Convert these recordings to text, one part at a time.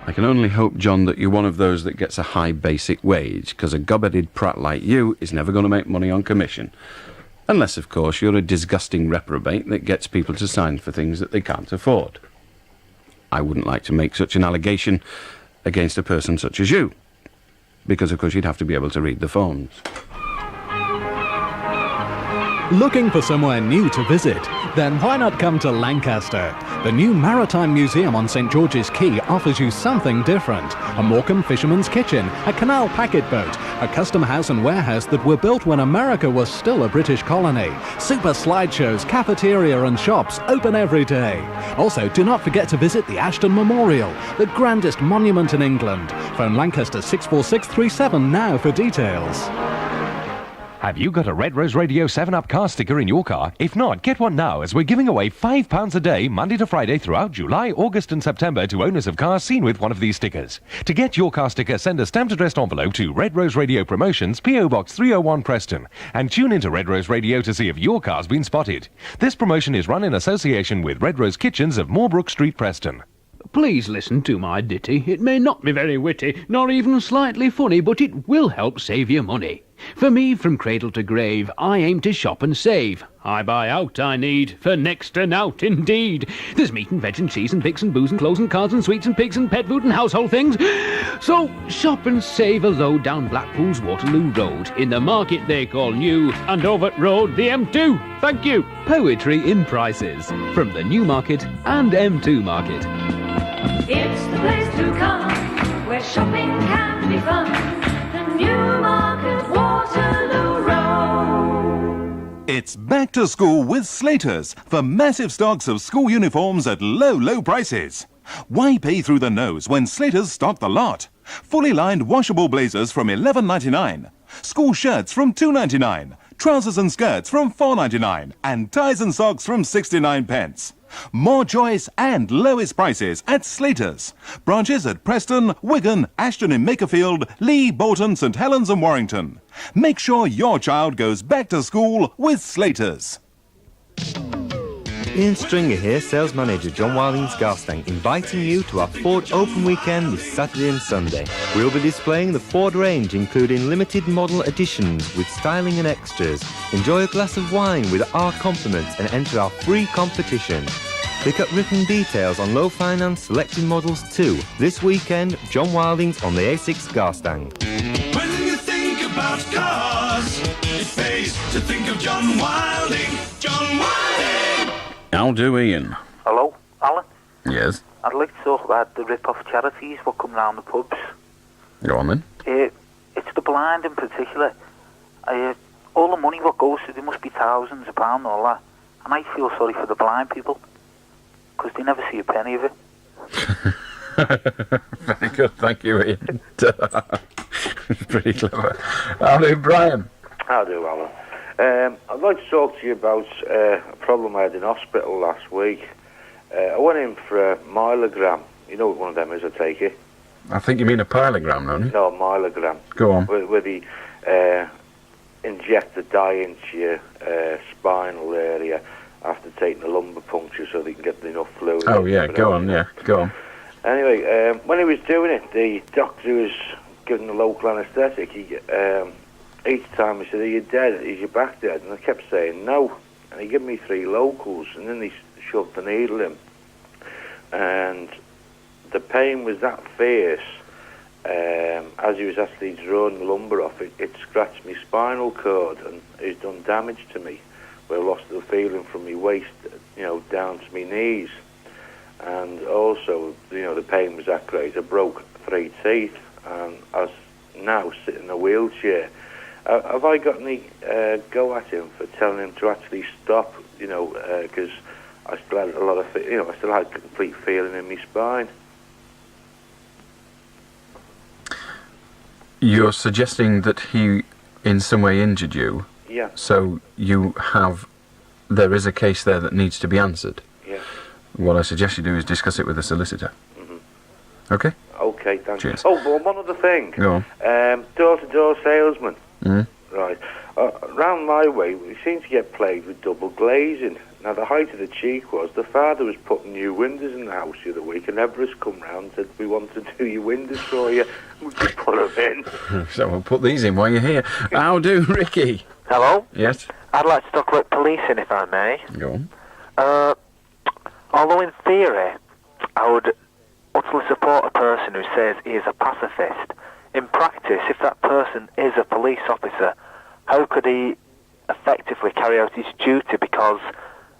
I can only hope, John, that you're one of those that gets a high basic wage, because a gob-headed prat like you is never going to make money on commission. Unless, of course, you're a disgusting reprobate that gets people to sign for things that they can't afford. I wouldn't like to make such an allegation against a person such as you, because, of course, you'd have to be able to read the phones. Looking for somewhere new to visit? Then why not come to Lancaster? The new Maritime Museum on St George's Quay offers you something different. A Morecambe fisherman's kitchen, a canal packet boat, a custom house and warehouse that were built when America was still a British colony. Super slideshows, cafeteria and shops open every day. Also, do not forget to visit the Ashton Memorial, the grandest monument in England. Phone Lancaster 64637 now for details. Have you got a Red Rose Radio 7-Up car sticker in your car? If not, get one now, as we're giving away £5 a day, Monday to Friday, throughout July, August and September to owners of cars seen with one of these stickers. To get your car sticker, send a stamped addressed envelope to Red Rose Radio Promotions, P.O. Box 301 Preston, and tune into Red Rose Radio to see if your car's been spotted. This promotion is run in association with Red Rose Kitchens of Moorbrook Street, Preston. Please listen to my ditty. It may not be very witty, nor even slightly funny, but it will help save you money. For me, from cradle to grave, I aim to shop and save. I buy out I need, for next to nought indeed. There's meat and veg and cheese and pigs and booze and clothes and cards and sweets and pigs and pet food and household things. So shop and save a load down Blackpool's Waterloo Road, in the market they call New, and Overt Road, the M2. Thank you. Poetry in prices, from the New Market and M2 Market. It's the place to come, where shopping can be fun. The Newmarket Waterloo Road. It's back to school with Slaters for massive stocks of school uniforms at low, low prices. Why pay through the nose when Slaters stock the lot? Fully lined washable blazers from $11.99, school shirts from $2.99, trousers and skirts from $4.99, and ties and socks from 69 pence. More choice and lowest prices at Slaters. Branches at Preston, Wigan, Ashton in Makerfield, Lee, Bolton, St Helens and Warrington. Make sure your child goes back to school with Slaters. Ian Stringer here, Sales Manager John Wilding's Garstang, inviting you to our Ford Open Weekend this Saturday and Sunday. We'll be displaying the Ford range, including limited model editions with styling and extras. Enjoy a glass of wine with our compliments and enter our free competition. Pick up written details on low finance selected models too. This weekend, John Wilding's on the A6 Garstang. When you think about cars, it pays to think of John Wilding. John Wilding! How do, Ian? Hello, Alan? Yes? I'd like to talk about the rip-off charities what come round the pubs. Go on then. It's the blind in particular. All the money what goes to, there must be thousands of pounds and all that. And I feel sorry for the blind people, because they never see a penny of it. Very good, thank you, Ian. Pretty clever. How do, Brian? How do, Alan? I'd like to talk to you about a problem I had in hospital last week. I went in for a myelogram. You know what one of them is, I take it? I think you mean a pilogram, don't you? No, a myelogram. Go on. Where they inject the dye into your spinal area after taking a lumbar puncture so they can get enough fluid. Oh, yeah, go on, yeah, go on. Anyway, when he was doing it, the doctor was giving the local anaesthetic. Each time he said, "Are you dead? Is your back dead?" And I kept saying no. And he gave me 3 locals, and then he shoved the needle in. And the pain was that fierce. As he was actually drawing the lumbar off, it scratched my spinal cord, and it's done damage to me. Where I lost the feeling from my waist, down to my knees. And also, the pain was that great. I broke 3 teeth, and I was now sitting in a wheelchair. Have I got any go at him for telling him to actually stop? Because I still had a lot of, I still had complete feeling in my spine. You're suggesting that he in some way injured you? Yeah. So there is a case there that needs to be answered? Yeah. What I suggest you do is discuss it with a solicitor. Mm-hmm. Okay? Okay, thanks. Cheers. Oh, but one other thing. Go on. Door-to-door salesman. Mm. Right. Round my way, we seem to get plagued with double glazing. Now, the height of the cheek was the father was putting new windows in the house the other week, and Everest come round and said, we want to do your windows for you. We just put them in. So we'll put these in while you're here. How do, Ricky? Hello? Yes? I'd like to talk about policing, if I may. Go on. Although in theory, I would utterly support a person who says he is a pacifist, in practice, if that person is a police officer, how could he effectively carry out his duty? Because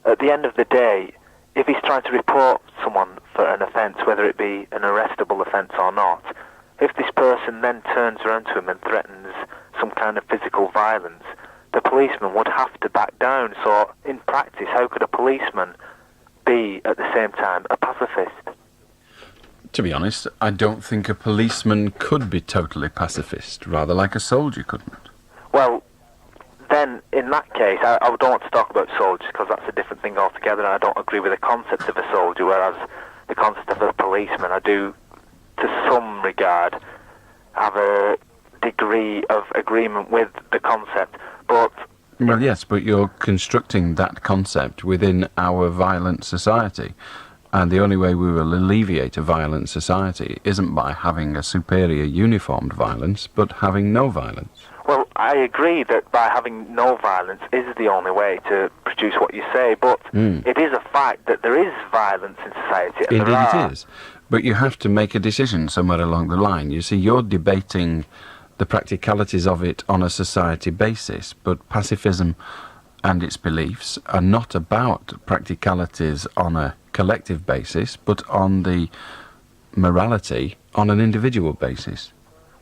at the end of the day, if he's trying to report someone for an offence, whether it be an arrestable offence or not, if this person then turns around to him and threatens some kind of physical violence, the policeman would have to back down. So in practice, how could a policeman be at the same time a pacifist? To be honest, I don't think a policeman could be totally pacifist, rather like a soldier couldn't. Well, then, in that case, I don't want to talk about soldiers because that's a different thing altogether, and I don't agree with the concept of a soldier, whereas the concept of a policeman, I do, to some regard, have a degree of agreement with the concept, but... Well, yes, but you're constructing that concept within our violent society. And the only way we will alleviate a violent society isn't by having a superior uniformed violence, but having no violence. Well, I agree that by having no violence is the only way to produce what you say, but it is a fact that there is violence in society. And Indeed it is. But you have to make a decision somewhere along the line. You see, you're debating the practicalities of it on a society basis, but pacifism and its beliefs are not about practicalities on a collective basis, but on the morality on an individual basis.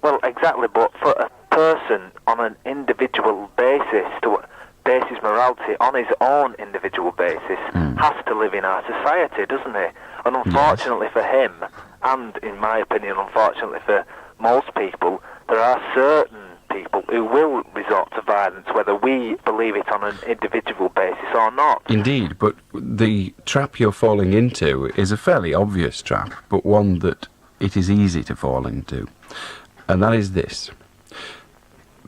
Well, exactly, but for a person on an individual basis to base his morality on his own individual basis has to live in our society, doesn't he? And unfortunately for him, and in my opinion, unfortunately for most people, there are certain people who will resort to violence, whether we believe it on an individual basis or not. Indeed, but the trap you're falling into is a fairly obvious trap, but one that it is easy to fall into. And that is this.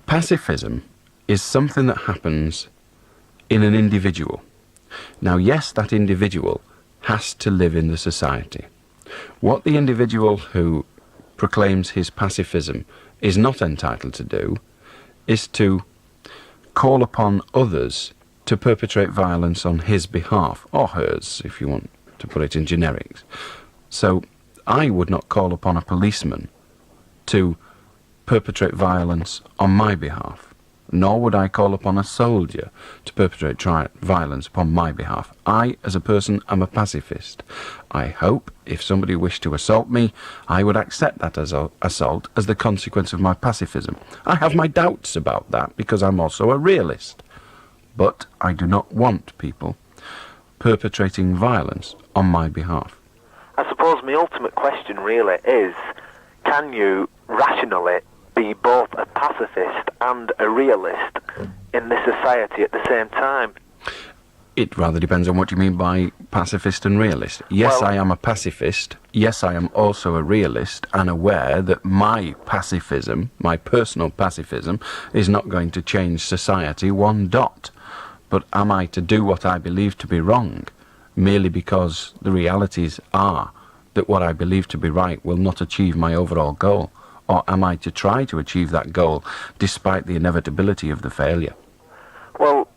Pacifism is something that happens in an individual. Now, yes, that individual has to live in the society. What the individual who proclaims his pacifism is not entitled to do is to call upon others to perpetrate violence on his behalf, or hers, if you want to put it in generics. So I would not call upon a policeman to perpetrate violence on my behalf, nor would I call upon a soldier to perpetrate violence upon my behalf. I, as a person, am a pacifist. I hope, if somebody wished to assault me, I would accept that as assault as the consequence of my pacifism. I have my doubts about that, because I'm also a realist. But I do not want people perpetrating violence on my behalf. I suppose my ultimate question really is, can you rationally be both a pacifist and a realist in this society at the same time? It rather depends on what you mean by pacifist and realist. Yes, I am a pacifist. Yes, I am also a realist and aware that my pacifism, my personal pacifism, is not going to change society one dot. But am I to do what I believe to be wrong merely because the realities are that what I believe to be right will not achieve my overall goal? Or am I to try to achieve that goal despite the inevitability of the failure? Well,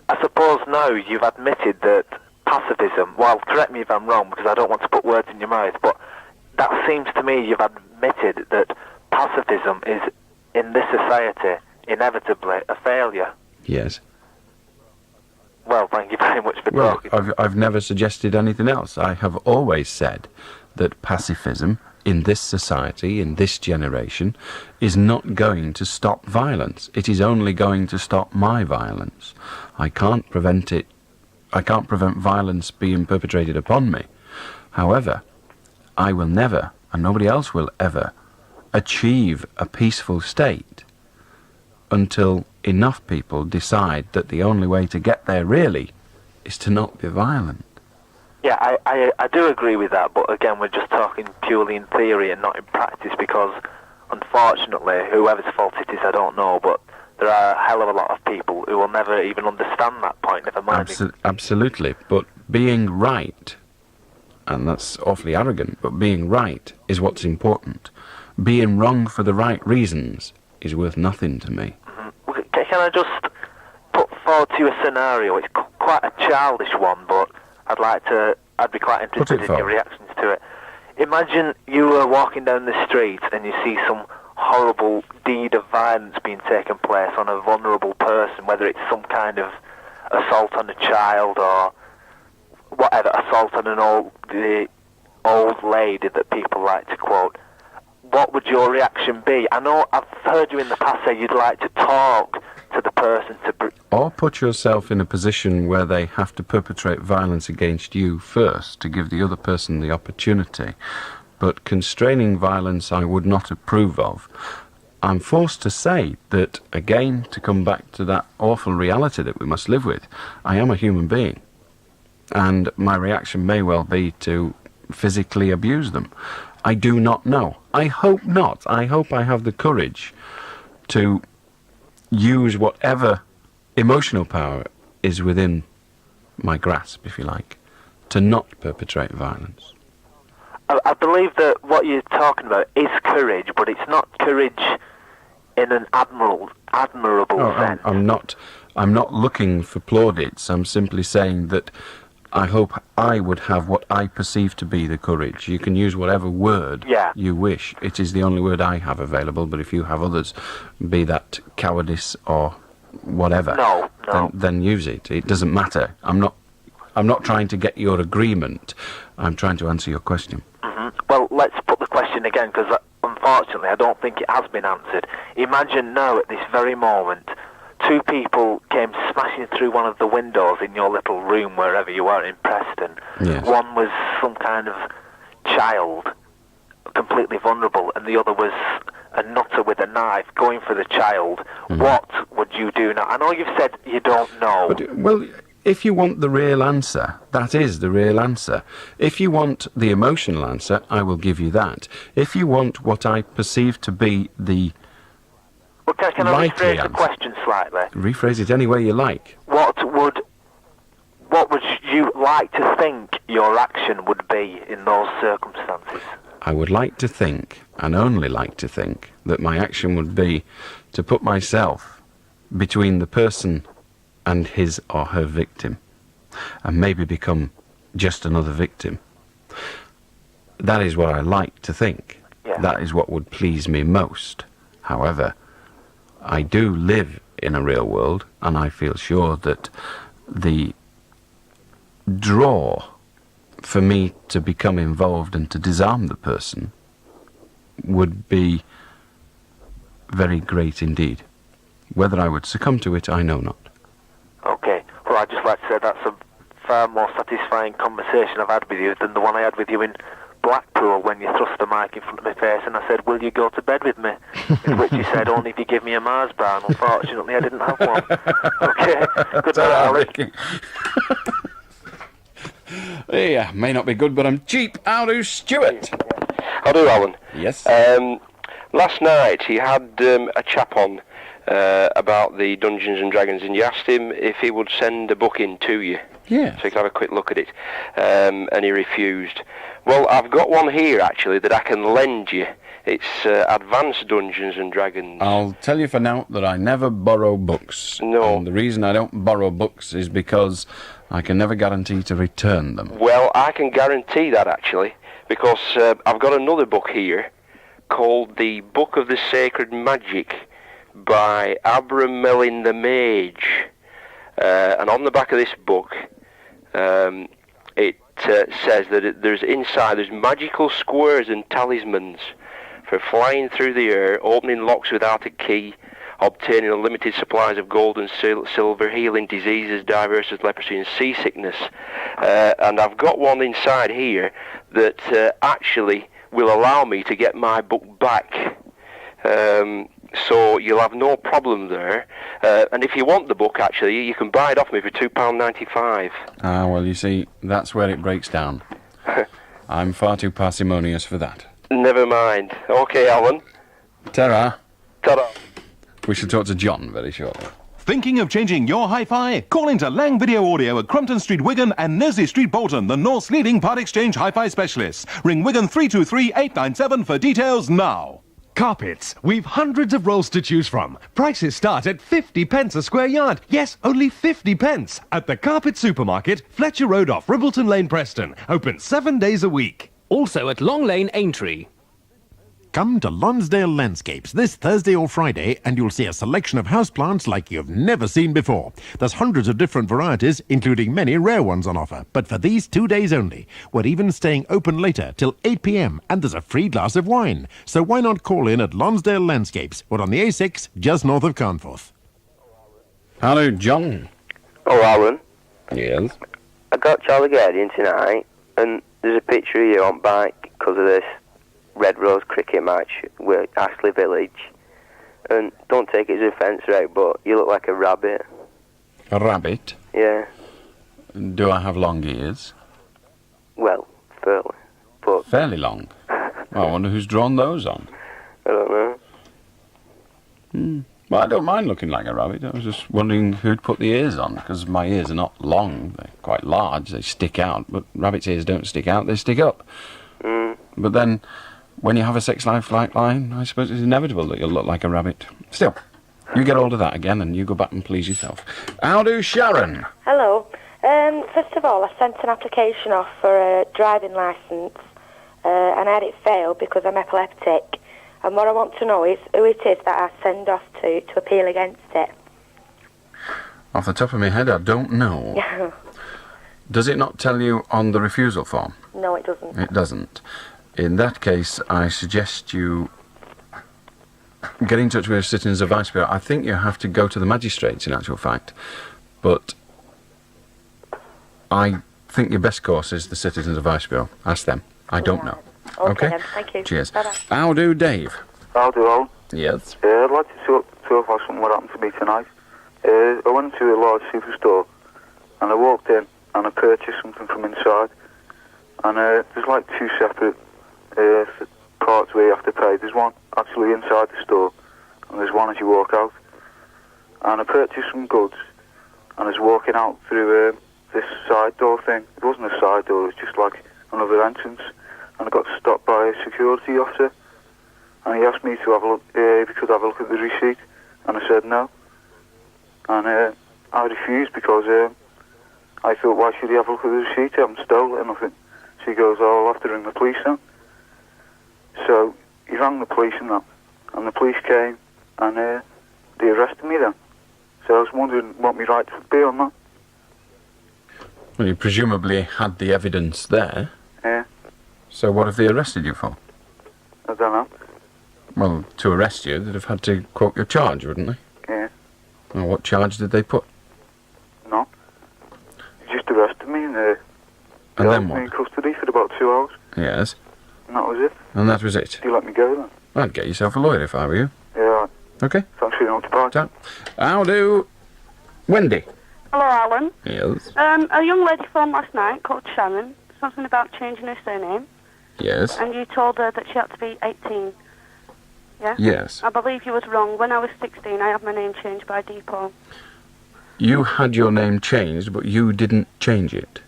I suppose now you've admitted that pacifism, well, correct me if I'm wrong because I don't want to put words in your mouth, but that seems to me you've admitted that pacifism is, in this society, inevitably a failure. Yes. Well, thank you very much for talking. I've never suggested anything else. I have always said that pacifism in this society, in this generation, is not going to stop violence. It is only going to stop my violence. I can't prevent it. I can't prevent violence being perpetrated upon me. However, I will never, and nobody else will ever, achieve a peaceful state until enough people decide that the only way to get there really is to not be violent. Yeah, I do agree with that, but again, we're just talking purely in theory and not in practice, because unfortunately, whoever's fault it is, I don't know, but there are a hell of a lot of people who will never even understand that point, never mind. Absolutely, but being right, and that's awfully arrogant, but being right is what's important. Being wrong for the right reasons is worth nothing to me. Mm-hmm. Can I just put forward to you a scenario? It's quite a childish one, but I'd be quite interested in your reactions to it. Imagine you were walking down the street and you see some horrible deed of violence being taken place on a vulnerable person, whether it's some kind of assault on a child or whatever, assault on the old lady that people like to quote. What would your reaction be? I know I've heard you in the past say you'd like to talk to the person or put yourself in a position where they have to perpetrate violence against you first to give the other person the opportunity. But constraining violence I would not approve of. I'm forced to say that, again, to come back to that awful reality that we must live with, I am a human being. And my reaction may well be to physically abuse them. I do not know. I hope not. I hope I have the courage to use whatever emotional power is within my grasp, if you like, to not perpetrate violence. I believe that what you're talking about is courage, but it's not courage in an admirable sense. I'm not looking for plaudits. I'm simply saying that I hope I would have what I perceive to be the courage. You can use whatever word you wish. It is the only word I have available, but if you have others, be that cowardice or whatever, then use it. It doesn't matter. I'm not trying to get your agreement. I'm trying to answer your question. Mm-hmm. Well, let's put the question again, because unfortunately I don't think it has been answered. Imagine now, at this very moment, two people came smashing through one of the windows in your little room, wherever you are in Preston. Yes. One was some kind of child, completely vulnerable, and the other was a nutter with a knife going for the child. Mm-hmm. What would you do now? I know you've said you don't know. Well, if you want the real answer, that is the real answer. If you want the emotional answer, I will give you that. If you want what I perceive to be the can I rephrase the question slightly? Rephrase it any way you like. What would you like to think your action would be in those circumstances? I would like to think, and only like to think, that my action would be to put myself between the person and his or her victim, and maybe become just another victim. That is what I like to think. Yeah. That is what would please me most. However, I do live in a real world, and I feel sure that the draw for me to become involved and to disarm the person would be very great indeed. Whether I would succumb to it, I know not. Okay. Well, I'd just like to say that's a far more satisfying conversation I've had with you than the one I had with you in Blackpool when you thrust the mic in front of my face and I said, will you go to bed with me? In which you said, only if you give me a Mars bar, and unfortunately I didn't have one. Okay, good night, Alec. Yeah, may not be good, but I'm cheap. How do, Stuart? How do, Alan? Yes. Last night he had a chap on about the Dungeons and Dragons, and you asked him if he would send a book in to you. Yeah. So you could have a quick look at it. And he refused. Well, I've got one here, actually, that I can lend you. It's Advanced Dungeons and Dragons. I'll tell you for now that I never borrow books. No. And the reason I don't borrow books is because I can never guarantee to return them. Well, I can guarantee that, actually, because I've got another book here called The Book of the Sacred Magic by Abram Mellin the Mage. And on the back of this book, it says that there's magical squares and talismans for flying through the air, opening locks without a key, obtaining unlimited supplies of gold and silver, healing diseases diverse as leprosy and seasickness. And I've got one inside here that actually will allow me to get my book back. So you'll have no problem there. And if you want the book, actually, you can buy it off me for £2.95. Ah, well, you see, that's where it breaks down. I'm far too parsimonious for that. Never mind. Okay, Alan. Ta-ra. Ta-ra. We shall talk to John very shortly. Thinking of changing your hi-fi? Call into Lang Video Audio at Crumpton Street, Wigan and Nersley Street, Bolton, the North's leading part exchange hi-fi specialists. Ring Wigan 323 897 for details now. Carpets. We've hundreds of rolls to choose from. Prices start at 50 pence a square yard. Yes, only 50 pence. At the Carpet Supermarket, Fletcher Road off Ribbleton Lane, Preston. Open 7 days a week. Also at Long Lane, Aintree. Come to Lonsdale Landscapes this Thursday or Friday and you'll see a selection of houseplants like you've never seen before. There's hundreds of different varieties, including many rare ones on offer. But for these 2 days only, we're even staying open later till 8 p.m. and there's a free glass of wine. So why not call in at Lonsdale Landscapes? We're on the A6, just north of Carnforth. Hello, John. Oh, Alan. Yes? I got Charlie Guardian tonight, and there's a picture of you on bike because of this Red Rose cricket match with Ashley Village. And don't take it as offence, right, but you look like a rabbit. A rabbit? Yeah. Do I have long ears? Well, fairly. But Fairly long. Well, I wonder who's drawn those on. I don't know. Well, I don't mind looking like a rabbit. I was just wondering who'd put the ears on, because my ears are not long. They're quite large. They stick out. But rabbits' ears don't stick out. They stick up. But then, when you have a sex life like mine, I suppose it's inevitable that you'll look like a rabbit. Still, you get hold of that again and you go back and please yourself. How do, Sharon? Hello. First of all, I sent an application off for a driving licence and I had it fail because I'm epileptic. And what I want to know is who it is that I send off to appeal against it. Off the top of my head, I don't know. Does it not tell you on the refusal form? No, it doesn't. It doesn't. In that case, I suggest you get in touch with Citizens Advice Bureau. I think you have to go to the magistrates, in actual fact. But I think your best course is the Citizens Advice Bureau. Ask them. I don't know. Okay then, thank you. Cheers. Bye-bye. How do, Dave? How do, Alan? Yes? I'd like to talk about something that happened to me tonight. I went to a large superstore and I walked in and I purchased something from inside. And there's like two separate parts where you have to pay. There's one actually inside the store and there's one as you walk out. And I purchased some goods and I was walking out through this side door thing. It wasn't a side door, it was just like another entrance. And I got stopped by a security officer and he asked me to have a look, if he could have a look at the receipt, and I said no. And I refused because I thought, why should he have a look at the receipt? I haven't stolen nothing. So he goes, oh, I'll have to ring the police then. So he rang the police and that, and the police came and they arrested me then. So I was wondering what my rights would be on that. Well, you presumably had the evidence there. Yeah. So what have they arrested you for? I don't know. Well, to arrest you, they'd have had to quote your charge, wouldn't they? Yeah. Well, what charge did they put? No. They just arrested me and then held what? me in custody for about 2 hours. Yes. And that was it. And that was it? You let me go then? I'd get yourself a lawyer if I were you. Yeah, right. Okay. Thanks for your note, bye. Ta. How do, Wendy? Hello, Alan. Yes. A young lady phoned last night called Sharon, something about changing her surname. Yes. And you told her that she had to be 18. Yeah? Yes. I believe you was wrong. When I was 16, I had my name changed by depot. You had your name changed, but you didn't change it.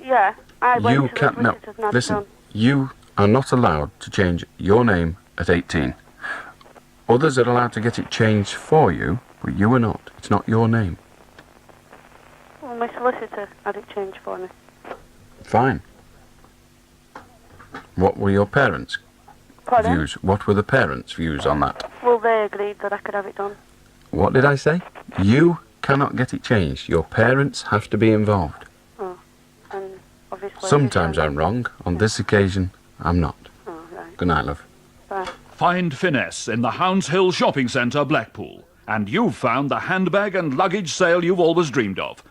Yeah, I went You to can't. the No, solicitors and had it listen. done. You are not allowed to change your name at 18. Others are allowed to get it changed for you, but you are not. It's not your name. Well, my solicitor had it changed for me. Fine. What were your parents' Pardon? views? What were the parents' views on that? Well, they agreed that I could have it done. What did I say? You cannot get it changed. Your parents have to be involved. Oh, and obviously... Sometimes I'm wrong. On this occasion, I'm not. Oh, right. Good night, love. Bye. Find Finesse in the Hounds Hill Shopping Centre, Blackpool. And you've found the handbag and luggage sale you've always dreamed of.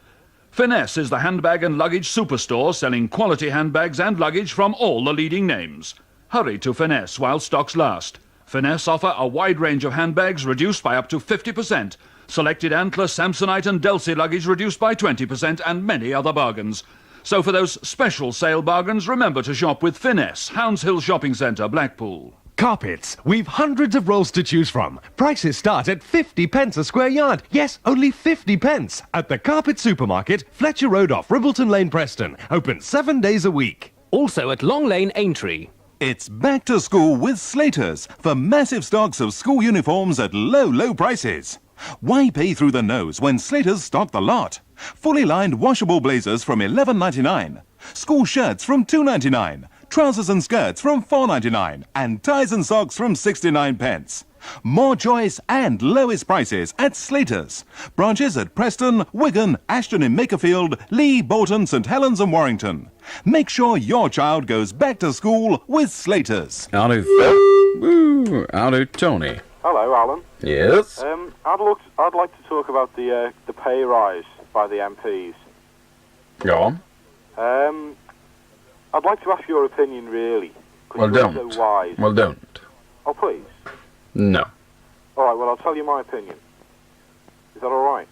Finesse is the handbag and luggage superstore selling quality handbags and luggage from all the leading names. Hurry to Finesse while stocks last. Finesse offer a wide range of handbags reduced by up to 50%, selected Antler, Samsonite and Delsey luggage reduced by 20%, and many other bargains. So for those special sale bargains, remember to shop with Finesse, Hounds Hill Shopping Centre, Blackpool. Carpets. We've hundreds of rolls to choose from. Prices start at 50 pence a square yard. Yes, only 50 pence. At the Carpet Supermarket, Fletcher Road off Ribbleton Lane, Preston. Open 7 days a week. Also at Long Lane, Aintree. It's back to school with Slaters for massive stocks of school uniforms at low, low prices. Why pay through the nose when Slaters stock the lot? Fully lined washable blazers from $11.99. School shirts from $2.99. Trousers and skirts from $4.99. And ties and socks from 69 pence. More choice and lowest prices at Slaters. Branches at Preston, Wigan, Ashton in Makerfield, Lee, Bolton, St Helens and Warrington. Make sure your child goes back to school with Slaters. How do Tony? Hello, Alan. Yes? I'd like to talk about the pay rise by the MPs. Go on. I'd like to ask your opinion, really. Well, you're don't. So wise. Well, don't. Oh, please. No. All right, well, I'll tell you my opinion. Is that all right?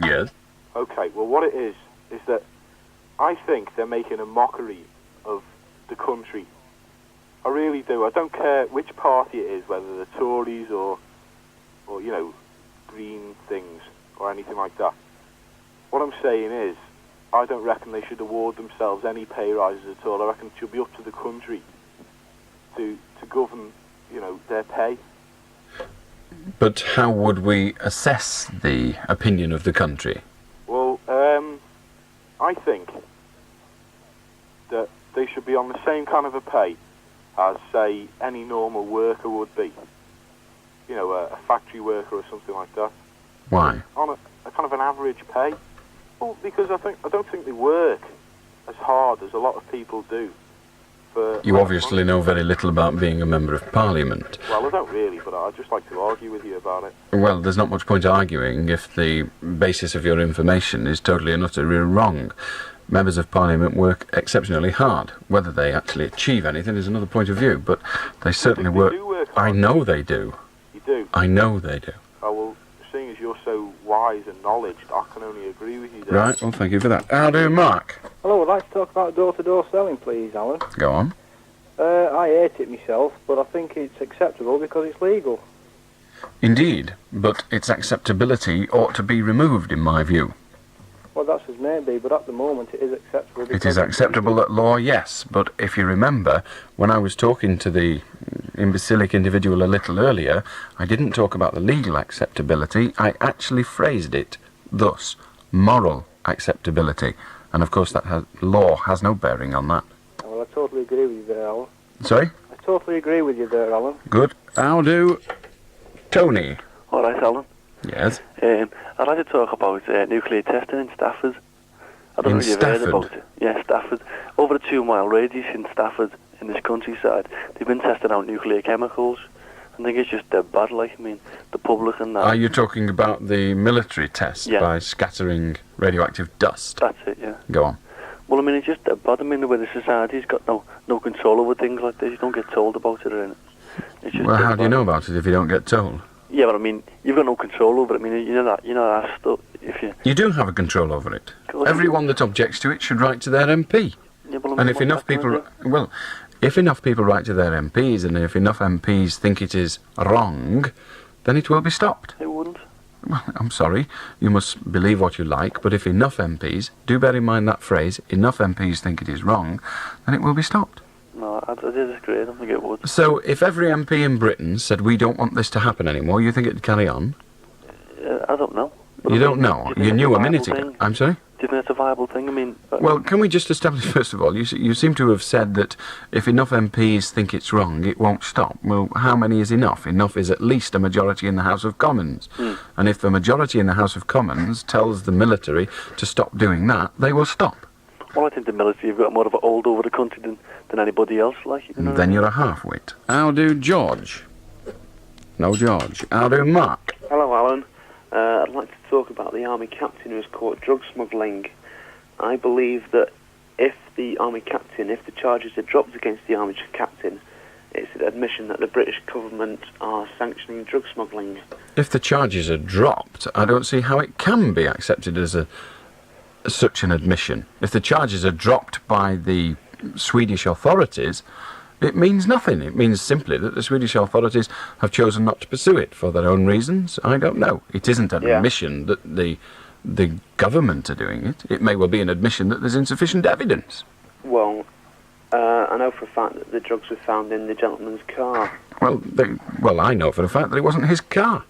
Yes. Okay, well, what it is that I think they're making a mockery of the country. I really do. I don't care which party it is, whether they're Tories or you know, green things or anything like that. What I'm saying is, I don't reckon they should award themselves any pay rises at all. I reckon it should be up to the country to govern, you know, their pay. But how would we assess the opinion of the country? Well, I think that they should be on the same kind of a pay as, say, any normal worker would be. You know, a factory worker or something like that. Why? On a kind of an average pay. Well, because I don't think they work as hard as a lot of people do. You obviously know very little about being a Member of Parliament. Well, I don't really, but I'd just like to argue with you about it. Well, there's not much point arguing if the basis of your information is totally and utterly wrong. Members of Parliament work exceptionally hard. Whether they actually achieve anything is another point of view, but they certainly work. They do work hard. I know they do. You do? I know they do. Oh, well, seeing as you're so wise and knowledgeable, I can only agree with you there. Right, well, thank you for that. How do Mark? Hello, I'd like to talk about door-to-door selling, please, Alan. Go on. I hate it myself, but I think it's acceptable because it's legal. Indeed, but its acceptability ought to be removed, in my view. Well, that's as may be, but at the moment it is acceptable. It is acceptable at law, yes, but if you remember, when I was talking to the imbecilic individual a little earlier, I didn't talk about the legal acceptability, I actually phrased it thus, moral acceptability, and of course law has no bearing on that. Well, I totally agree with you there, Alan. Sorry? I totally agree with you there, Alan. Good. How do Tony? All right, Alan. Yes? I'd like to talk about nuclear testing in Stafford. I don't know if you've heard about it. Yeah, Stafford. Over a 2-mile radius in Stafford, in this countryside, they've been testing out nuclear chemicals. I think it's just dead bad, like, I mean, the public and that. Are you talking about the military test by scattering radioactive dust? That's it, yeah. Go on. Well, I mean, it's just dead bad. I mean, the way the society's got no control over things like this. You don't get told about it or anything. It's just well, how do you know about it if you don't get told? Yeah, but I mean, you've got no control over it. I mean, you know that stuff. If you do have a control over it. Everyone that objects to it should write to their MP. Yeah, but and if enough people, if enough people write to their MPs, and if enough MPs think it is wrong, then it will be stopped. It wouldn't. Well, I'm sorry, you must believe what you like, but if enough MPs, do bear in mind that phrase, enough MPs think it is wrong, then it will be stopped. No, I disagree. I don't think it would. So, if every MP in Britain said, we don't want this to happen anymore, you think it'd carry on? I don't know. You don't know? You knew a minute ago. I'm sorry? Do you think that's a viable thing? I mean... Well, can we just establish, first of all, you seem to have said that if enough MPs think it's wrong, it won't stop. Well, how many is enough? Enough is at least a majority in the House of Commons. And if the majority in the House of Commons tells the military to stop doing that, they will stop. Well, I think the military have got more of a hold over the country than anybody else, like. You know? Then you're a half-wit. How do George? No, George. How do Mark? Hello, Alan. I'd like to talk about the army captain who was caught drug smuggling. I believe that if the charges are dropped against the army captain, it's an admission that the British government are sanctioning drug smuggling. If the charges are dropped, I don't see how it can be accepted as such an admission. If the charges are dropped by the Swedish authorities, It means nothing. It means simply that the Swedish authorities have chosen not to pursue it for their own reasons. I don't know. It isn't an admission that the government are doing it. It may well be an admission that there's insufficient evidence. Well, I know for a fact that the drugs were found in the gentleman's car. Well, I know for a fact that it wasn't his car.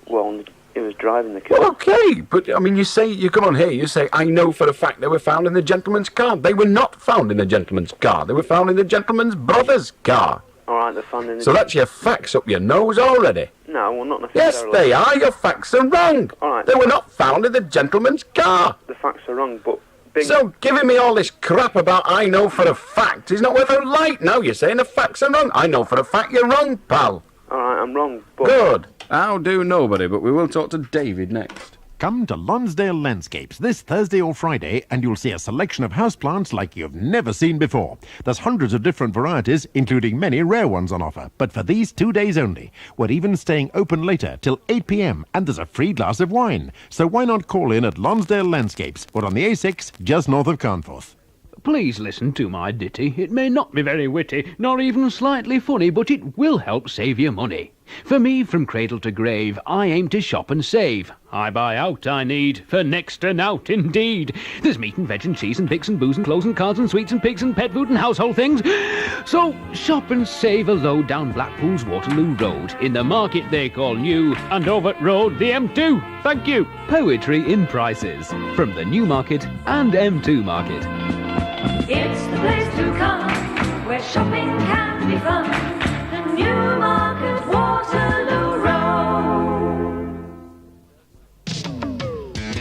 Well, he was driving the car. Well, okay, but, I mean, you come on here, you say, I know for a fact they were found in the gentleman's car. They were not found in the gentleman's car. They were found in the gentleman's brother's car. All right, they're found in the... So that's your facts up your nose already. No, well, not Yes, necessarily. they are. Your facts are wrong. All right. They were not found in the gentleman's car. The facts are wrong, but... So giving me all this crap about I know for a fact is not worth a light. Now you're saying the facts are wrong. I know for a fact you're wrong, pal. All right, I'm wrong, but... Good. I'll do nobody, but we will talk to David next. Come to Lonsdale Landscapes this Thursday or Friday and you'll see a selection of houseplants like you've never seen before. There's hundreds of different varieties, including many rare ones on offer. But for these 2 days only, we're even staying open later till 8 p.m. and there's a free glass of wine. So why not call in at Lonsdale Landscapes? We're on the A6, just north of Carnforth. Please listen to my ditty. It may not be very witty, nor even slightly funny, but it will help save you money. For me, from cradle to grave, I aim to shop and save. I buy out I need, for next to nought indeed. There's meat and veg and cheese and pigs and booze and clothes and cards and sweets and pigs and pet food and household things. So shop and save a load down Blackpool's Waterloo Road. In the market they call new, and over road the M2. Thank you. Poetry in prices. From the Newmarket and M2 Market. It's the place to come, where shopping can be fun. The Newmarket Waterloo Road.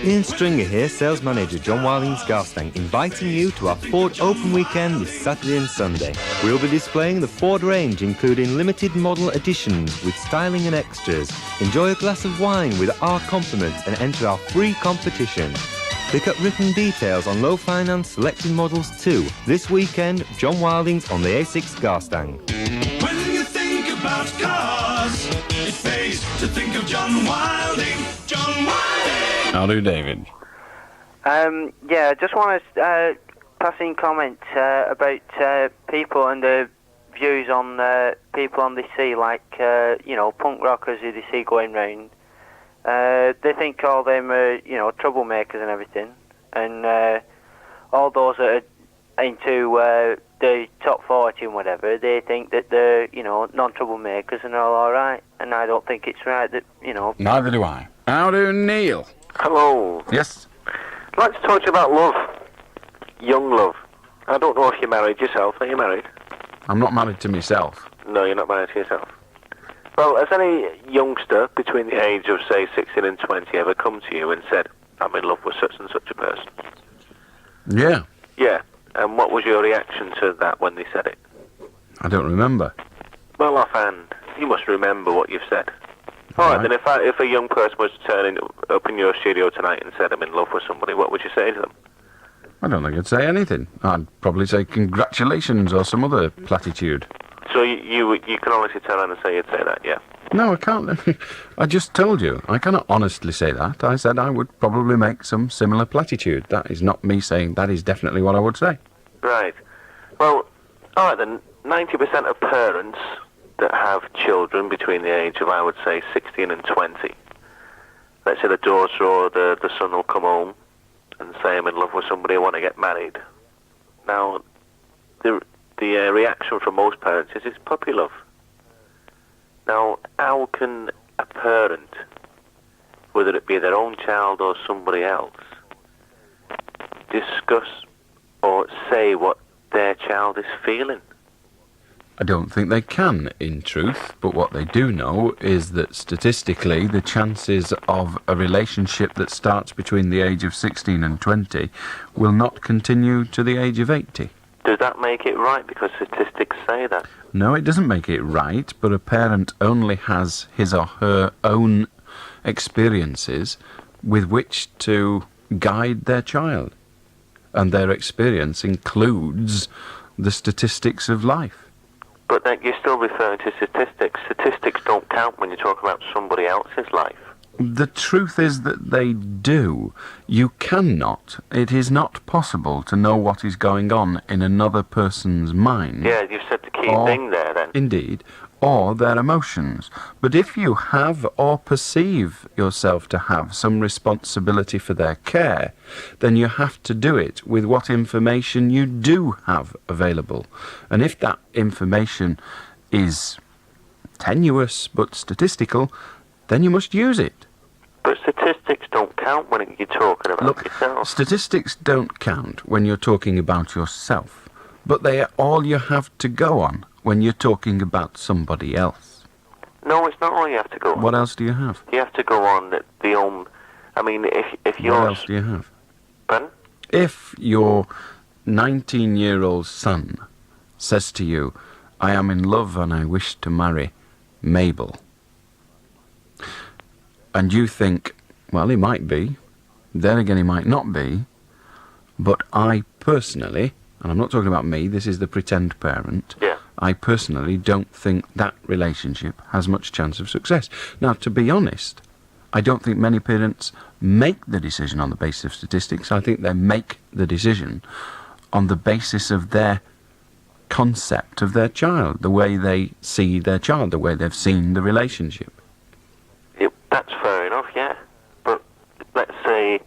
Ian Stringer here, sales manager John Wilding's Garstang, inviting you to our Ford Open Weekend this Saturday and Sunday. We'll be displaying the Ford range, including limited model editions with styling and extras. Enjoy a glass of wine with our compliments and enter our free competition. Pick up written details on low finance selected models too. This weekend, John Wilding's on the A6 Garstang. When you think about cars, it pays to think of John Wilding. John Wilding! I'll do David. Yeah, I just want to pass in comment about people and the views on people on the sea, like, punk rockers who they see going round. They think all them are, troublemakers and everything. And all those that are into the top 40 and whatever, they think that they're, non-troublemakers and they're all alright. And I don't think it's right that, Neither do I. How do Neil? Hello. Yes? I'd like to talk to you about love. Young love. I don't know if you're married yourself. Are you married? I'm not married to myself. No, you're not married to yourself. Well, has any youngster between the age of, say, 16 and 20 ever come to you and said, I'm in love with such and such a person? Yeah. Yeah. And what was your reaction to that when they said it? I don't remember. Well, offhand, you must remember what you've said. All right, then if a young person was to turn up in your studio tonight and said, I'm in love with somebody, what would you say to them? I don't think I'd say anything. I'd probably say congratulations or some other platitude. So you can honestly turn around and say you'd say that, yeah? No, I can't. I just told you. I cannot honestly say that. I said I would probably make some similar platitude. That is not me saying that is definitely what I would say. Right. Well, all right then, 90% of parents that have children between the age of, I would say, 16 and 20, let's say the daughter or the son will come home and say, I'm in love with somebody, I want to get married. Now, the reaction from most parents is it's puppy love. Now, how can a parent, whether it be their own child or somebody else, discuss or say what their child is feeling? I don't think they can, in truth, but what they do know is that statistically the chances of a relationship that starts between the age of 16 and 20 will not continue to the age of 80. Does that make it right because statistics say that? No, it doesn't make it right, but a parent only has his or her own experiences with which to guide their child. And their experience includes the statistics of life. But then you're still referring to statistics. Statistics don't count when you talk about somebody else's life. The truth is that they do. You cannot. It is not possible to know what is going on in another person's mind. Yeah, you've said the key thing there, then. Indeed. Or their emotions. But if you have or perceive yourself to have some responsibility for their care, then you have to do it with what information you do have available. And if that information is tenuous but statistical, then you must use it. But statistics don't count when you're talking about yourself. Statistics don't count when you're talking about yourself, but they are all you have to go on when you're talking about somebody else. No, it's not all you have to go on. What else do you have? You have to go on I mean, if you're... What else do you have? Pardon? If your 19-year-old son says to you, I am in love and I wish to marry Mabel, and you think, well, he might be, then again he might not be, but I personally, and I'm not talking about me, this is the pretend parent, I personally don't think that relationship has much chance of success. Now, to be honest, I don't think many parents make the decision on the basis of statistics. I think they make the decision on the basis of their concept of their child, the way they see their child, the way they've seen the relationship. That's fair enough, yeah. But let's say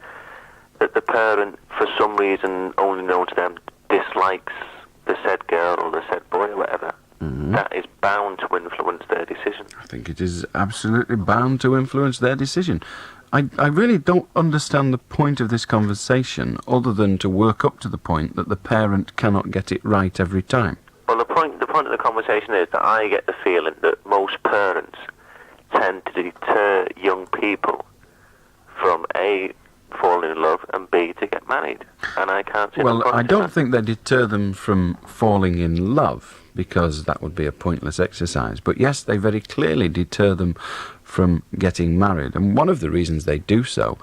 that the parent, for some reason, only known to them, dislikes the said girl or the said boy or whatever. That is bound to influence their decision. I think it is absolutely bound to influence their decision. I really don't understand the point of this conversation, other than to work up to the point that the parent cannot get it right every time. Well, the point of the conversation is that I get the feeling that most parents tend to deter young people from A, falling in love, and B, to get married. And I can't see the Well, point I of don't that. think they deter them from falling in love, because that would be a pointless exercise. But yes, they very clearly deter them from getting married. And one of the reasons they do so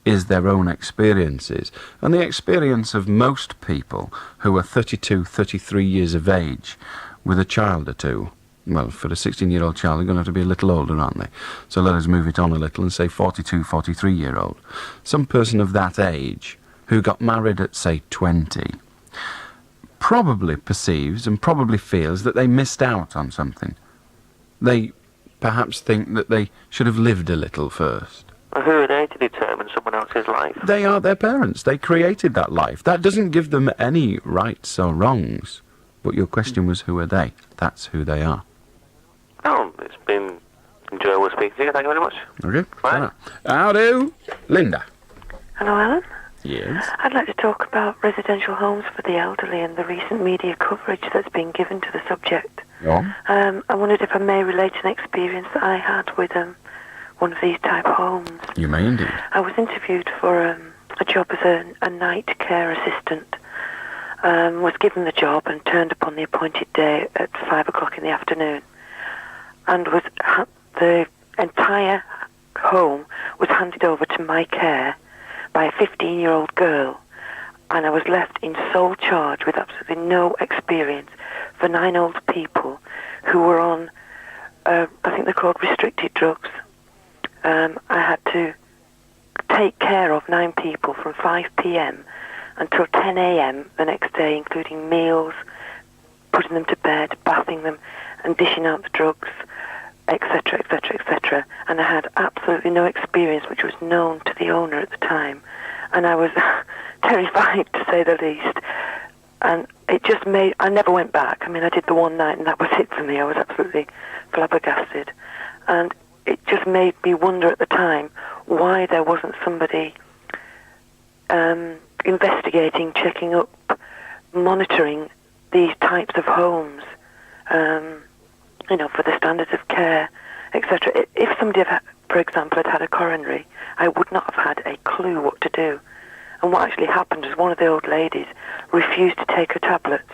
is their own experiences. And the experience of most people who are 32, 33 years of age with a child or two. Well, for a 16-year-old child, they're going to have to be a little older, aren't they? So let us move it on a little and say 42, 43-year-old. Some person of that age who got married at, say, 20, probably perceives and probably feels that they missed out on something. They perhaps think that they should have lived a little first. Well, who are they to determine someone else's life? They are their parents. They created that life. That doesn't give them any rights or wrongs. But your question was, who are they? That's who they are. Oh, it's been enjoyable speaking to you. Thank you very much. Okay. Bye. How do? Linda. Hello, Alan. Yes? I'd like to talk about residential homes for the elderly and the recent media coverage that's been given to the subject. Yeah. I wondered if I may relate an experience that I had with one of these type homes. You may indeed. I was interviewed for a job as a night care assistant. Was given the job and turned up on the appointed day at 5 o'clock in the afternoon. And the entire home was handed over to my care by a 15-year-old girl, and I was left in sole charge with absolutely no experience for 9 old people who were on, I think they're called restricted drugs. I had to take care of 9 people from 5 p.m. until 10 a.m. the next day, including meals, putting them to bed, bathing them, and dishing out the drugs, etc., etc., etc. And I had absolutely no experience, which was known to the owner at the time. And I was terrified, to say the least. And it just made... I never went back. I mean, I did the one night, and that was it for me. I was absolutely flabbergasted. And it just made me wonder at the time why there wasn't somebody investigating, checking up, monitoring these types of homes, for the standards of care, etc. If somebody, for example, had had a coronary, I would not have had a clue what to do. And what actually happened was one of the old ladies refused to take her tablets,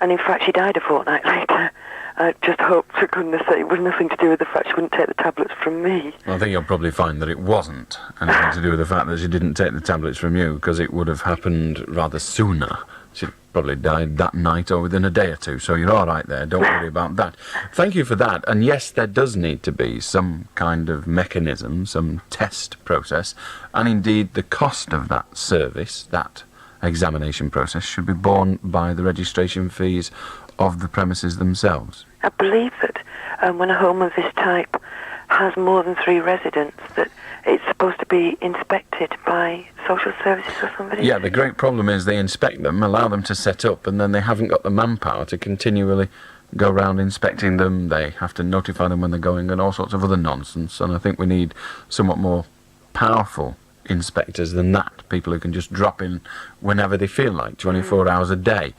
and in fact she died a fortnight later. I just hope to goodness that it was nothing to do with the fact she wouldn't take the tablets from me. Well, I think you'll probably find that it wasn't anything to do with the fact that she didn't take the tablets from you, because it would have happened rather sooner. She'd probably died that night or within a day or two, so you're all right there. Don't worry about that. Thank you for that. And yes, there does need to be some kind of mechanism, some test process, and indeed the cost of that service, that examination process, should be borne by the registration fees of the premises themselves. I believe that when a home of this type has more than 3 residents, that it's supposed to be inspected by social services or somebody. Yeah, the great problem is they inspect them, allow them to set up, and then they haven't got the manpower to continually go around inspecting them. They have to notify them when they're going and all sorts of other nonsense. And I think we need somewhat more powerful inspectors than that. People who can just drop in whenever they feel like, 24 hours a day.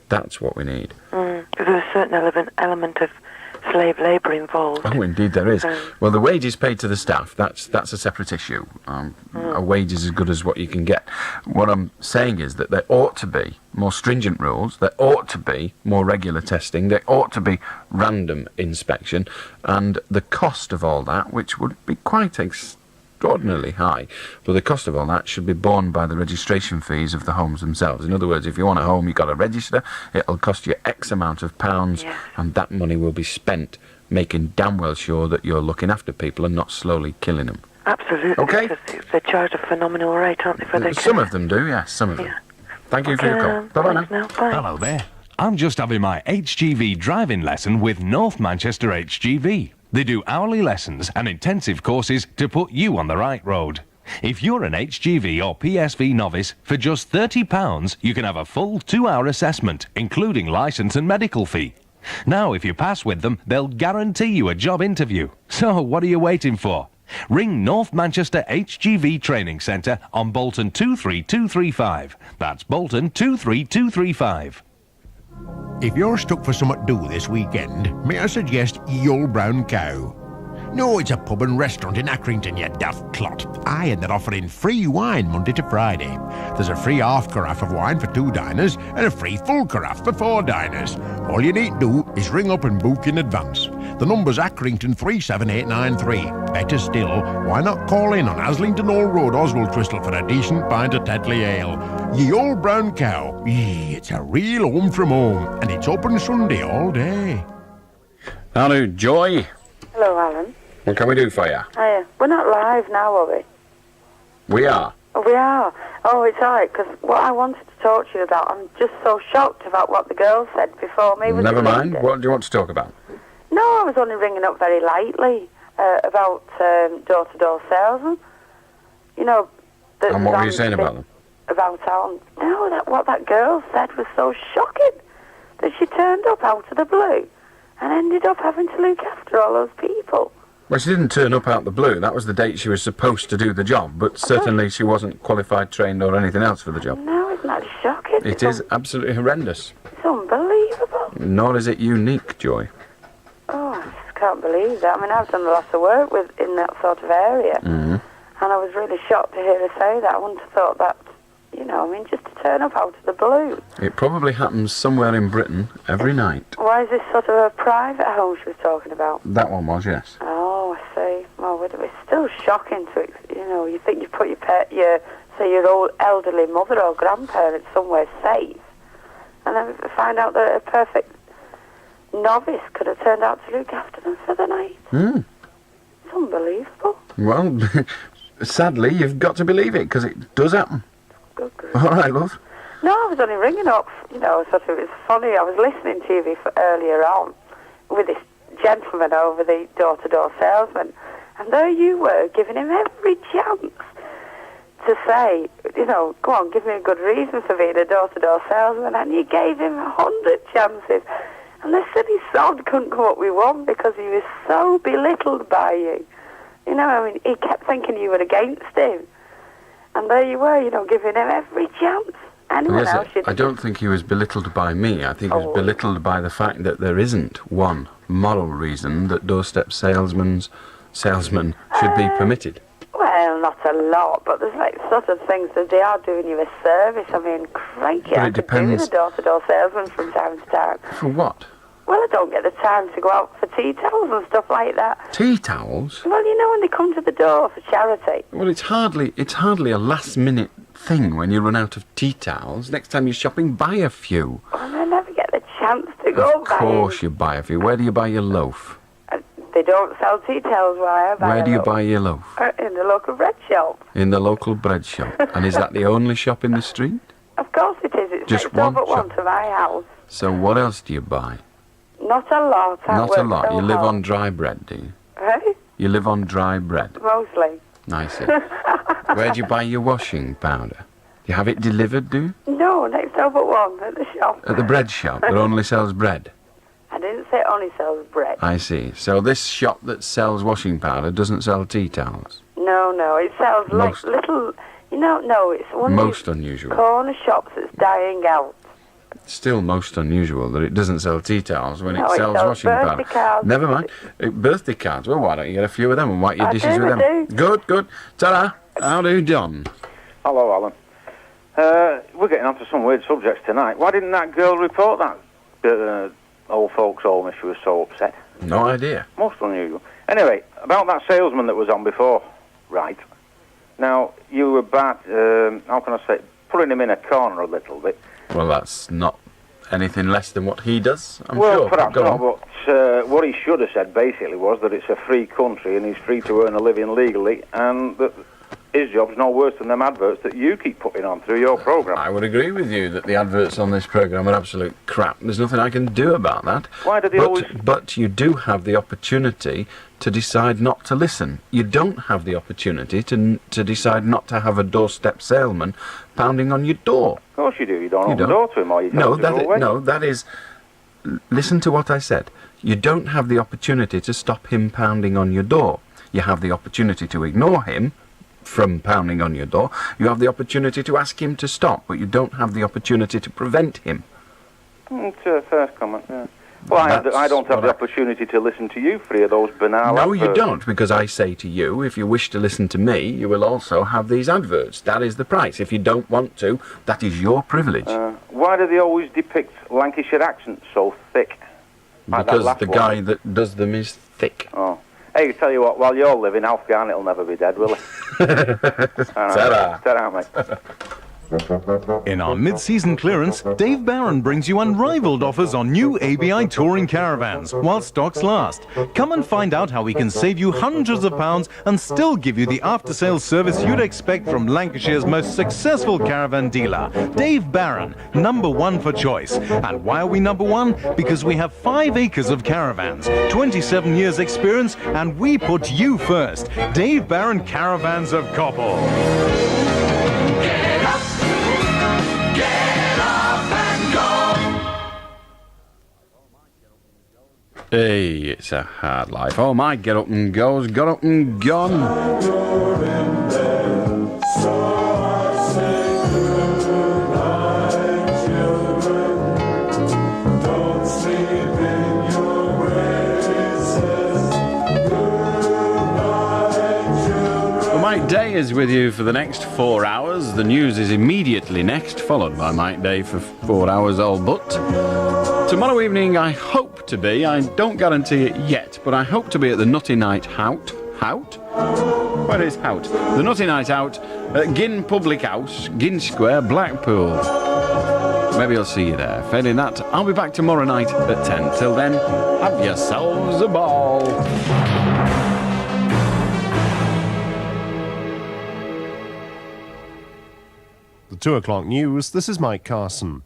That's what we need. There's a certain element of slave labour involved. Oh, indeed there is. Well, the wages paid to the staff, that's a separate issue. A wage is as good as what you can get. What I'm saying is that there ought to be more stringent rules, there ought to be more regular testing, there ought to be random inspection, and the cost of all that, which would be quite extraordinarily high, but the cost of all that should be borne by the registration fees of the homes themselves. In other words, if you want a home, you've got to register, it'll cost you X amount of pounds, and that money will be spent making damn well sure that you're looking after people and not slowly killing them. Absolutely. Okay. Because they're charged a phenomenal rate, aren't they, for their Some of them do, yes, some of them. Thank you for your call. Bye-bye now. Hello there. I'm just having my HGV driving lesson with North Manchester HGV. They do hourly lessons and intensive courses to put you on the right road. If you're an HGV or PSV novice, for just £30, you can have a full 2-hour assessment, including licence and medical fee. Now, if you pass with them, they'll guarantee you a job interview. So, what are you waiting for? Ring North Manchester HGV Training Centre on Bolton 23235. That's Bolton 23235. If you're stuck for something to do this weekend, may I suggest Ye Old Brown Cow? No, it's a pub and restaurant in Accrington, you daft clot. Aye, and they're offering free wine Monday to Friday. There's a free half carafe of wine for 2 diners and a free full carafe for 4 diners. All you need to do is ring up and book in advance. The number's Accrington 37893. Better still, why not call in on Aslington Old Road, Oswald Twistle, for a decent pint of Tetley Ale. Ye Old Brown Cow. It's a real home from home, and it's open Sunday all day. Hello, Joy. Hello, Alan. What can we do for you? Hiya. We're not live now, are we? We are. Oh, we are. Oh, it's all right, because what I wanted to talk to you about, I'm just so shocked about what the girl said before me. Never mind. What do you want to talk about? No, I was only ringing up very lightly about door-to-door salesmen. You know... And what were you saying about them? About how... No, what that girl said was so shocking. That she turned up out of the blue and ended up having to look after all those people. Well, she didn't turn up out the blue. That was the date she was supposed to do the job, but certainly she wasn't qualified, trained, or anything else for the job. No, isn't that shocking? It is absolutely horrendous. It's unbelievable. Nor is it unique, Joy. Oh, I just can't believe that. I mean, I've done lots of work in that sort of area, and I was really shocked to hear her say that. I wouldn't have thought that, you know, I mean, just to turn up out of the blue. It probably happens somewhere in Britain every night. Why is this sort of a private home she was talking about? That one was, yes. Oh, I see. Well, it's still shocking to, you know, you think you put your old elderly mother or grandparents somewhere safe, and then find out that a perfect novice could have turned out to look after them for the night. It's unbelievable. Well, sadly, you've got to believe it, because it does happen. Good. All right, love. No, I was only ringing up, you know, sort of, it's funny, I was listening to you earlier on with this gentleman over the door-to-door salesman, and there you were, giving him every chance to say, you know, go on, give me a good reason for being a door-to-door salesman, and you gave him 100 chances, and the silly sod couldn't come up with one because he was so belittled by you. You know, I mean, he kept thinking you were against him. And there you were, you know, giving him every chance. Anyone else should... I don't think he was belittled by me. I think he was belittled by the fact that there isn't one moral reason that doorstep salesmen should be permitted. Well, not a lot, but there's like sort of things that they are doing you a service. I mean, crikey, I could do with a door-to-door salesman from time to time. For what? Well, I don't get the time to go out for tea towels and stuff like that. Tea towels? Well, you know, when they come to the door for charity. Well, it's hardly a last-minute thing when you run out of tea towels. Next time you're shopping, buy a few. And I never get the chance to go Of course you buy a few. Where do you buy your loaf? They don't sell tea towels where I buy. Where do you buy your loaf? In the local bread shop. In the local bread shop. And is that the only shop in the street? Of course it is. It's Just next door but one one to my house. So what else do you buy? Not a lot. I Not work a lot. so You live hard. on dry bread, do you? Eh? You live on dry bread. Mostly. I see. Where do you buy your washing powder? Do you have it delivered, do you? No, next door but one at the shop. At the bread shop that only sells bread? I didn't say it only sells bread. I see. So this shop that sells washing powder doesn't sell tea towels? No, it sells Most- like little. No, it's one Most of these unusual. corner shops that's dying out. Still most unusual that it doesn't sell tea towels when No, it it sells sells washing powder. birthday cards. Never mind. Birthday cards. Well, why don't you get a few of them and wipe your dishes with them? I do. Good. Ta-da. How do, John? Hello, Alan. We're getting onto some weird subjects tonight. Why didn't that girl report that old folks home if she was so upset? No idea. Most unusual. Anyway, about that salesman that was on before. Right. Now, you were how can I say, putting him in a corner a little bit. Well, that's not anything less than what he does, I'm well, sure. perhaps Go not, on. but what he should have said basically was that it's a free country and he's free to earn a living legally, and that his job's no worse than them adverts that you keep putting on through your programme. I would agree with you that the adverts on this programme are absolute crap. There's nothing I can do about that. Why do they always... But you do have the opportunity to decide not to listen. You don't have the opportunity to decide not to have a doorstep salesman pounding on your door. Of course you do. You don't open the door to him, or you tell him to go away. No, that is... Listen to what I said. You don't have the opportunity to stop him pounding on your door. You have the opportunity to ignore him from pounding on your door. You have the opportunity to ask him to stop, but you don't have the opportunity to prevent him. It's a first comment, yeah. Well, I don't have the opportunity to listen to you for those banal No, you adverts. don't, because I say to you, if you wish to listen to me, you will also have these adverts. That is the price. If you don't want to, that is your privilege. Why do they always depict Lancashire accents so thick? Like that Because last the one. guy that does them is thick. Oh. Hey, tell you what, while you're living, Alf Garnett will never be dead, will he? Ta-ra. Ta-ra, mate. In our mid-season clearance, Dave Barron brings you unrivaled offers on new ABI touring caravans while stocks last. Come and find out how we can save you hundreds of pounds and still give you the after-sales service you'd expect from Lancashire's most successful caravan dealer, Dave Barron, #1 for choice. And why are we #1? Because we have 5 acres of caravans, 27 years experience, and we put you first. Dave Barron Caravans of Coppell. Hey, it's a hard life. Oh my, get up and goes, got up and gone. Well, Mike Day is with you for the next 4 hours. The news is immediately next, followed by Mike Day for 4 hours all but. Tomorrow evening, I hope to be, I don't guarantee it yet, but I hope to be at the Nutty Night Out. Where is Out? The Nutty Night Out at Ginn Public House, Ginn Square, Blackpool. Maybe I'll see you there. Failing that, I'll be back tomorrow night at 10. Till then, have yourselves a ball. The 2 o'clock news, this is Mike Carson.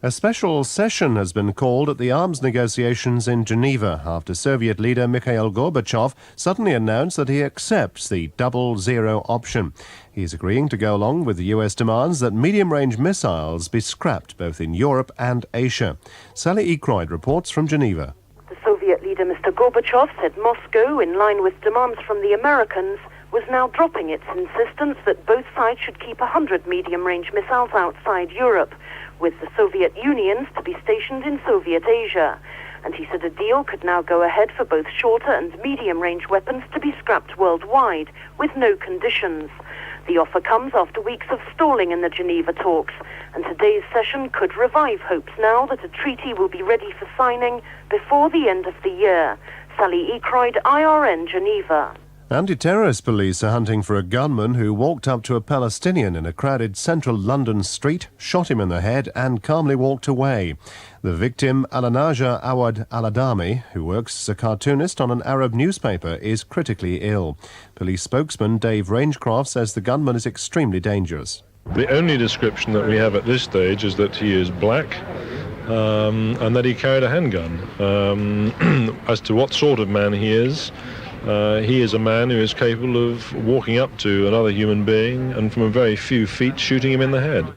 A special session has been called at the arms negotiations in Geneva after Soviet leader Mikhail Gorbachev suddenly announced that he accepts the double zero option. He is agreeing to go along with the US demands that medium-range missiles be scrapped both in Europe and Asia. Sally Ekroyd reports from Geneva. The Soviet leader Mr. Gorbachev said Moscow, in line with demands from the Americans, was now dropping its insistence that both sides should keep 100 medium-range missiles outside Europe, with the Soviet Unions to be stationed in Soviet Asia. And he said a deal could now go ahead for both shorter and medium-range weapons to be scrapped worldwide, with no conditions. The offer comes after weeks of stalling in the Geneva talks, and today's session could revive hopes now that a treaty will be ready for signing before the end of the year. Sally Ekroyd, IRN, Geneva. Anti-terrorist police are hunting for a gunman who walked up to a Palestinian in a crowded central London street, shot him in the head and calmly walked away. The victim, Alanaja Awad Al-Adami, who works as a cartoonist on an Arab newspaper, is critically ill. Police spokesman Dave Rangecroft says the gunman is extremely dangerous. The only description that we have at this stage is that he is black and that he carried a handgun. As to what sort of man he is a man who is capable of walking up to another human being and from a very few feet shooting him in the head.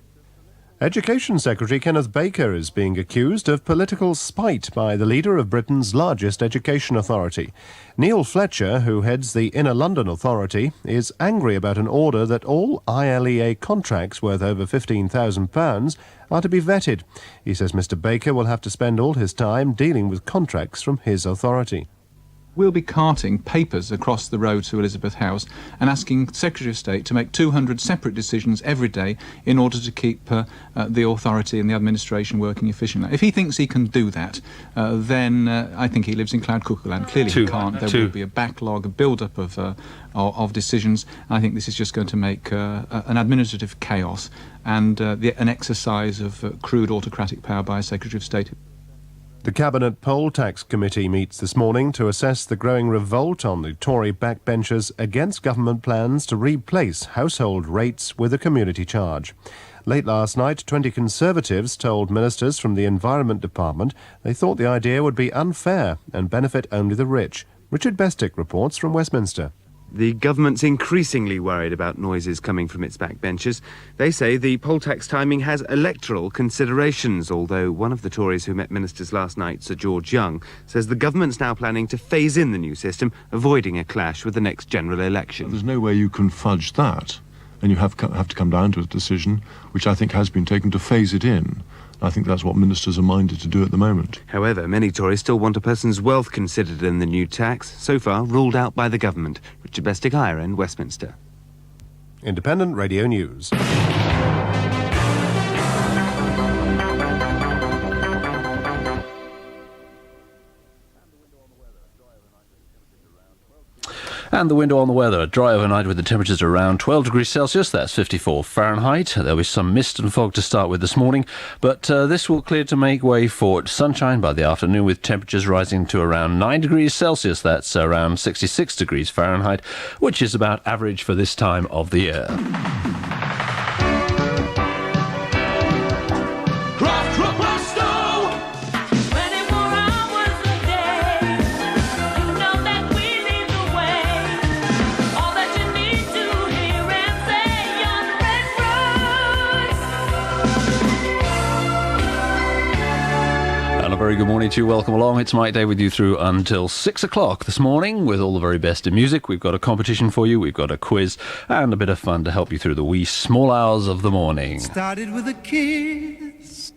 Education Secretary Kenneth Baker is being accused of political spite by the leader of Britain's largest education authority. Neil Fletcher, who heads the Inner London Authority, is angry about an order that all ILEA contracts worth over £15,000 are to be vetted. He says Mr Baker will have to spend all his time dealing with contracts from his authority. We'll be carting papers across the road to Elizabeth House and asking Secretary of State to make 200 separate decisions every day in order to keep the authority and the administration working efficiently. If he thinks he can do that, then I think he lives in cloud cuckoo land. Clearly he can't. There will be a backlog, a build-up of decisions. I think this is just going to make an administrative chaos and an exercise of crude autocratic power by a Secretary of State. The Cabinet Poll Tax Committee meets this morning to assess the growing revolt on the Tory backbenchers against government plans to replace household rates with a community charge. Late last night, 20 Conservatives told ministers from the Environment Department they thought the idea would be unfair and benefit only the rich. Richard Bestick reports from Westminster. The government's increasingly worried about noises coming from its backbenchers. They say the poll tax timing has electoral considerations, although one of the Tories who met ministers last night, Sir George Young, says the government's now planning to phase in the new system, avoiding a clash with the next general election. There's no way you can fudge that, and you have to come down to a decision, which I think has been taken, to phase it in. I think that's what ministers are minded to do at the moment. However, many Tories still want a person's wealth considered in the new tax, so far ruled out by the government. Richard Bestick, IRN, Westminster. Independent Radio News. And the window on the weather, dry overnight with the temperatures around 12 degrees Celsius, that's 54 Fahrenheit. There'll be some mist and fog to start with this morning, but this will clear to make way for sunshine by the afternoon, with temperatures rising to around 9 degrees Celsius, that's around 66 degrees Fahrenheit, which is about average for this time of the year. Very good morning to you. Welcome along. It's Mike Day with you through until 6 o'clock this morning with all the very best in music. We've got a competition for you. We've got a quiz and a bit of fun to help you through the wee small hours of the morning. Started with a kiss,